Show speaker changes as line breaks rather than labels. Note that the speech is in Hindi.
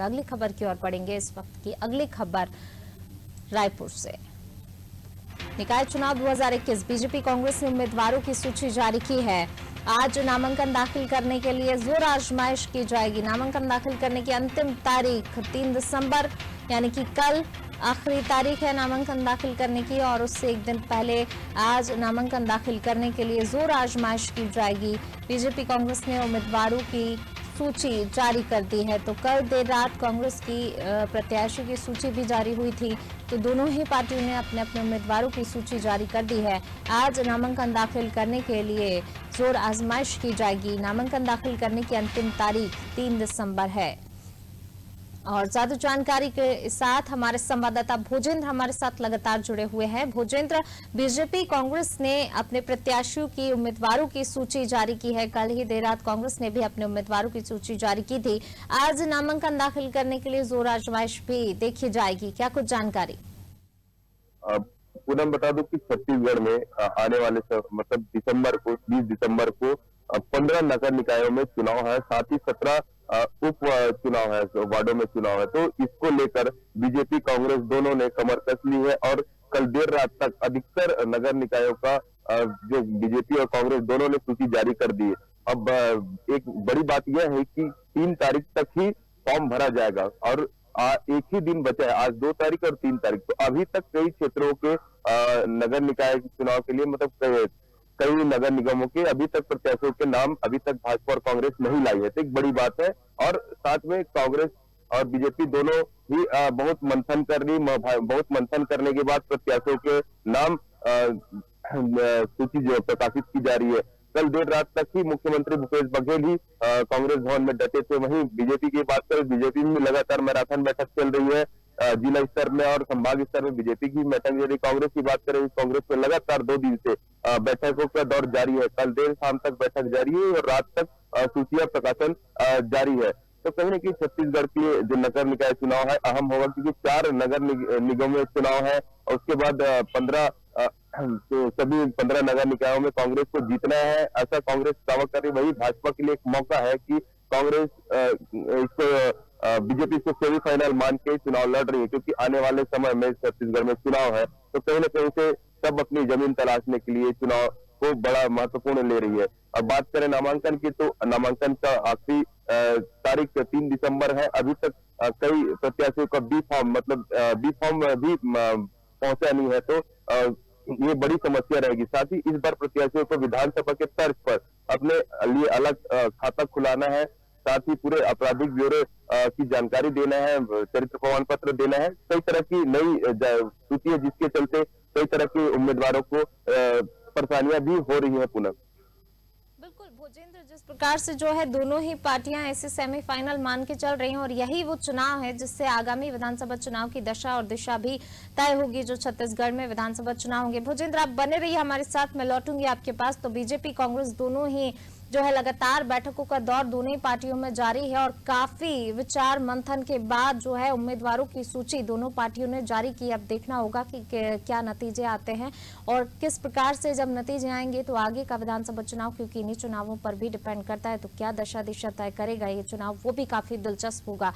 सकता। अगली खबर की ओर बढ़ेंगे। इस वक्त की अगली खबर रायपुर से। निकाय चुनाव 2021 बीजेपी कांग्रेस ने उम्मीदवारों की सूची जारी की है। आज नामांकन दाखिल करने के लिए जोर आजमाइश की जाएगी। नामांकन दाखिल करने की अंतिम तारीख 3 दिसंबर यानी कि कल आखिरी तारीख है नामांकन दाखिल करने की, और उससे एक दिन पहले आज नामांकन दाखिल करने के लिए जोर आजमाइश की जाएगी। बीजेपी कांग्रेस ने उम्मीदवारों की सूची जारी कर दी है। तो कल देर रात कांग्रेस की प्रत्याशी की सूची भी जारी हुई थी, तो दोनों ही पार्टियों ने अपने अपने उम्मीदवारों की सूची जारी कर दी है। आज नामांकन दाखिल करने के लिए जोर आजमाइश की जाएगी। नामांकन दाखिल करने की अंतिम तारीख 3 दिसंबर है। और ज्यादा जानकारी के साथ हमारे संवाददाता भोजेंद्र हमारे साथ लगातार जुड़े हुए हैं। भोजेंद्र, बीजेपी कांग्रेस ने अपने प्रत्याशियों की उम्मीदवारों की सूची जारी की है। कल ही देर रात कांग्रेस ने भी अपने उम्मीदवारों की सूची जारी की थी। आज नामांकन दाखिल करने के लिए जोर आजमाइश भी देखी जाएगी, क्या कुछ जानकारी?
पूनम, बता दूं कि छत्तीसगढ़ में आने वाले मतलब दिसंबर को 20 दिसंबर को 15 नगर निकायों में चुनाव है, साथ ही 17 उप चुनाव है, वार्डों में चुनाव है। तो इसको लेकर बीजेपी कांग्रेस दोनों ने कमर कस ली है और कल देर रात तक अधिकतर नगर निकायों का जो बीजेपी और कांग्रेस दोनों ने सूची जारी कर दी है। अब एक बड़ी बात यह है कि 3 तारीख तक ही फॉर्म भरा जाएगा और एक ही दिन बचा है, आज 2 तारीख और 3 तारीख। तो अभी तक कई क्षेत्रों के नगर निकाय चुनाव के लिए मतलब कई नगर निगमों के अभी तक प्रत्याशियों के नाम अभी तक भाजपा और कांग्रेस नहीं लाई है, तो एक बड़ी बात है। और साथ में कांग्रेस और बीजेपी दोनों ही बहुत मंथन करने के बाद प्रत्याशियों के नाम सूची जो प्रकाशित की जा रही है। कल देर रात तक ही मुख्यमंत्री भूपेश बघेल ही कांग्रेस भवन में डटे थे। वहीं बीजेपी की बात करें, बीजेपी में लगातार मैराथन बैठक चल रही है। जिला स्तर में और संभाग स्तर में बीजेपी की बैठक, यदि कांग्रेस की बात करें, कांग्रेस में लगातार 2 दिन से बैठकों का दौर जारी है। कल देर शाम तक बैठक जारी है और रात तक सूचियां प्रकाशन जारी है। तो कहीं न कहीं छत्तीसगढ़ के जो नगर निकाय चुनाव है अहम होगा, क्योंकि 4 नगर निगमों में चुनाव है और उसके बाद 15 तो सभी 15 नगर निकायों में कांग्रेस को जीतना है, ऐसा कांग्रेस दावा कर रही है। वही भाजपा के लिए एक मौका है कि कांग्रेस इसको बीजेपी से सेमीफाइनल मान के चुनाव लड़ रही है, क्योंकि आने वाले समय में छत्तीसगढ़ में चुनाव है। तो कहीं न कहीं से सब अपनी जमीन तलाशने के लिए चुनाव को बड़ा महत्वपूर्ण ले रही है। अब बात करें नामांकन की, तो नामांकन का आखिरी तारीख 3 दिसंबर है। अभी तक कई प्रत्याशियों का बी फॉर्म भी पहुंचा नहीं है, तो ये बड़ी समस्या रहेगी। साथ ही इस बार प्रत्याशियों को विधानसभा के तर्ज पर अपने लिए अलग खाता खुलाना है, साथ ही पूरे आपराधिक ब्यौरे की जानकारी देना है, चरित्र प्रमाण पत्र देना है। कई तरह की नई सूची है, जिसके चलते कई तरह के उम्मीदवारों को परेशानियां भी हो रही है। पुनः
बिल्कुल भोजेंद्र, जिस प्रकार से जो है दोनों ही पार्टियां ऐसे सेमीफाइनल मान के चल रही हैं और यही वो चुनाव है जिससे आगामी विधानसभा चुनाव की दशा और दिशा भी तय होगी, जो छत्तीसगढ़ में विधानसभा चुनाव होंगे। भोजेंद्र, आप बने रहिए हमारे साथ, मैं लौटूंगी आपके पास। तो बीजेपी कांग्रेस दोनों ही जो है लगातार बैठकों का दौर दोनों ही पार्टियों में जारी है और काफी विचार मंथन के बाद जो है उम्मीदवारों की सूची दोनों पार्टियों ने जारी की। अब देखना होगा कि क्या नतीजे आते हैं और किस प्रकार से जब नतीजे आएंगे तो आगे का विधानसभा चुनाव, क्योंकि इन्हीं चुनावों पर भी डिपेंड करता है, तो क्या दशा दिशा तय करेगा ये चुनाव, वो भी काफी दिलचस्प होगा।